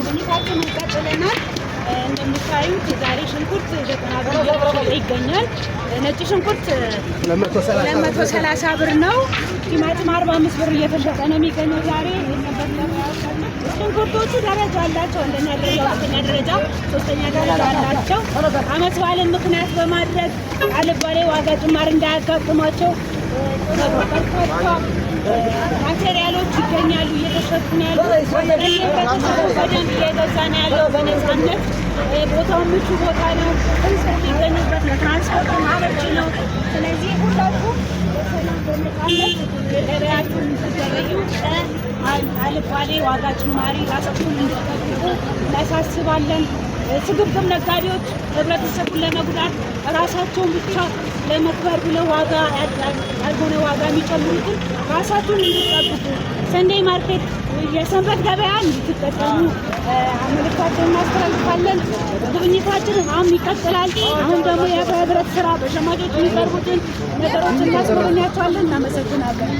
ጉብኝታችን ቀጥለናል። እንደምታዩት ዛሬ ሽንኩርት 90 ብር እየተሸጠ ይገኛል። ነጭ ሽንኩርት 230 ብር ነው። ቲማቲም 45 ብር እየተሸጠ ነው የሚገኘው ዛሬ። ሽንኩርቶቹ ደረጃ አላቸው። አንደኛ ደረጃ፣ ሁለተኛ ደረጃ፣ ሶስተኛ ደረጃ አላቸው። ዓመት በዓልን ምክንያት በማድረግ አልባሌ ዋጋ ጭማሪ እንዳያጋጥማቸው ማቴሪያሎች ይገኛሉ፣ እየተሸጡ ነው ያሉት። በደንብ እየገዛ ነው ያለው በነፃነት። ቦታው ምቹ ቦታ ነው፣ ህዝብ የሚገኙበት ለትራንስፖርት አመቺ ነው። ስለዚህ ሁላችሁም በሰላም በነፃነት ገበያችሁን እንድትገበዩ አልባሌ ዋጋ ጭማሪ ራሳችሁን እንድትጠብቁ እናሳስባለን። ስግብግብ ነጋዴዎች ህብረተሰቡን ለመጉዳት ራሳቸውን ብቻ ለመክበር ብለው ዋጋ ያልሆነ ዋጋ የሚጨምሩትን ራሳችሁን እንድትጠብቁ ሰንዴይ ማርኬት የሰንበት ገበያ እንድትጠቀሙ መልእክታችንን እናስተላልፋለን። ጉብኝታችን አሁን ይቀጥላል። አሁን ደግሞ የህብረት ስራ በሸማቾች የሚቀርቡትን ነገሮች እናስጎበኛቸዋለን። እናመሰግናለን።